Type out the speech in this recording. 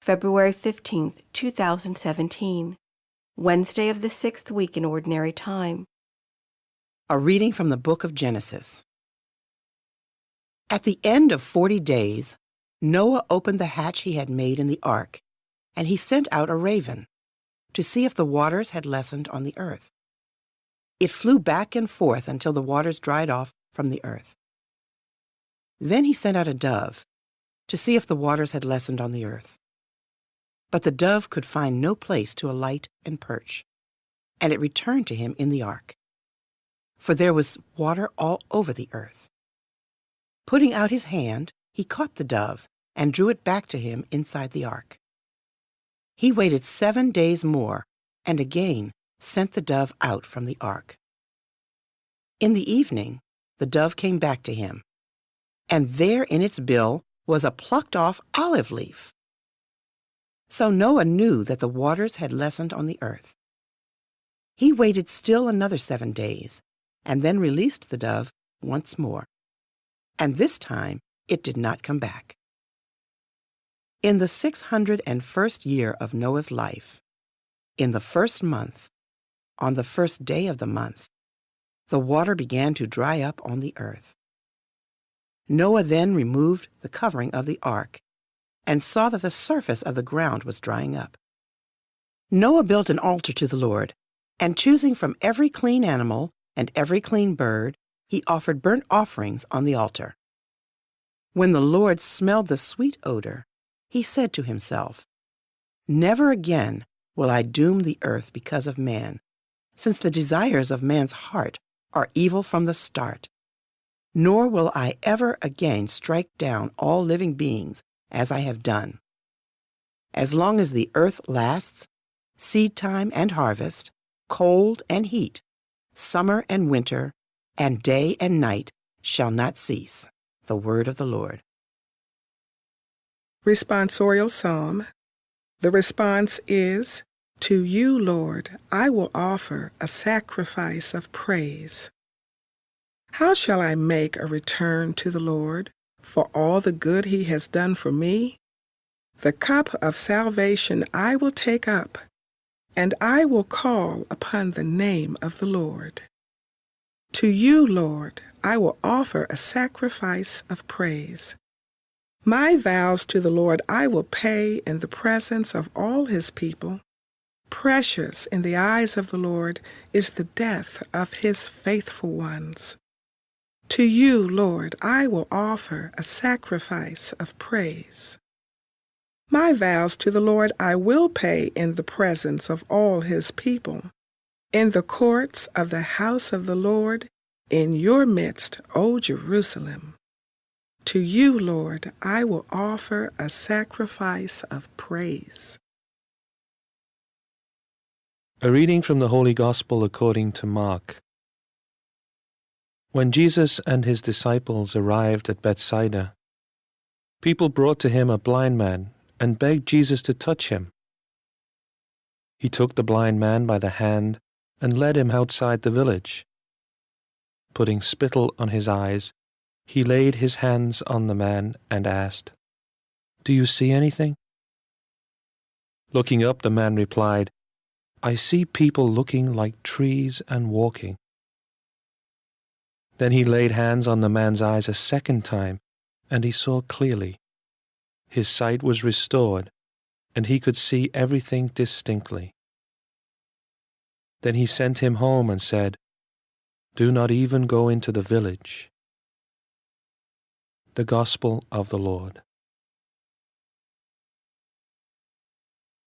February 15th, 2017, Wednesday of the 6th week in Ordinary Time. A reading from the book of Genesis. At the end of 40 days, Noah opened the hatch he had made in the ark, and he sent out a raven to see if the waters had lessened on the earth. It flew back and forth until the waters dried off from the earth. Then he sent out a dove to see if the waters had lessened on the earth. But the dove could find no place to alight and perch, and it returned to him in the ark, for there was water all over the earth. Putting out his hand, he caught the dove and drew it back to him inside the ark. He waited 7 days more and again sent the dove out from the ark. In the evening, the dove came back to him, and there in its bill was a plucked-off olive leaf. So Noah knew that the waters had lessened on the earth. He waited still another 7 days, and then released the dove once more. And this time it did not come back. In the 601st year of Noah's life, in the first month, on the first day of the month, the water began to dry up on the earth. Noah then removed the covering of the ark and saw that the surface of the ground was drying up. Noah built an altar to the Lord, and choosing from every clean animal and every clean bird, he offered burnt offerings on the altar. When the Lord smelled the sweet odor, he said to himself, "Never again will I doom the earth because of man, since the desires of man's heart are evil from the start. Nor will I ever again strike down all living beings as I have done. As long as the earth lasts, seed time and harvest, cold and heat, summer and winter, and day and night shall not cease." The word of the Lord. Responsorial Psalm. The response is, "To you, Lord, I will offer a sacrifice of praise." How shall I make a return to the Lord for all the good he has done for me? The cup of salvation I will take up, and I will call upon the name of the Lord. To you, Lord, I will offer a sacrifice of praise. My vows to the Lord I will pay in the presence of all his people. Precious in the eyes of the Lord is the death of his faithful ones. To you, Lord, I will offer a sacrifice of praise. My vows to the Lord I will pay in the presence of all his people, in the courts of the house of the Lord, in your midst, O Jerusalem. To you, Lord, I will offer a sacrifice of praise. A reading from the Holy Gospel according to Mark. When Jesus and his disciples arrived at Bethsaida, people brought to him a blind man and begged Jesus to touch him. He took the blind man by the hand and led him outside the village. Putting spittle on his eyes, he laid his hands on the man and asked, "Do you see anything?" Looking up, the man replied, "I see people looking like trees and walking." Then he laid hands on the man's eyes a second time, and he saw clearly. His sight was restored, and he could see everything distinctly. Then he sent him home and said, "Do not even go into the village." The Gospel of the Lord.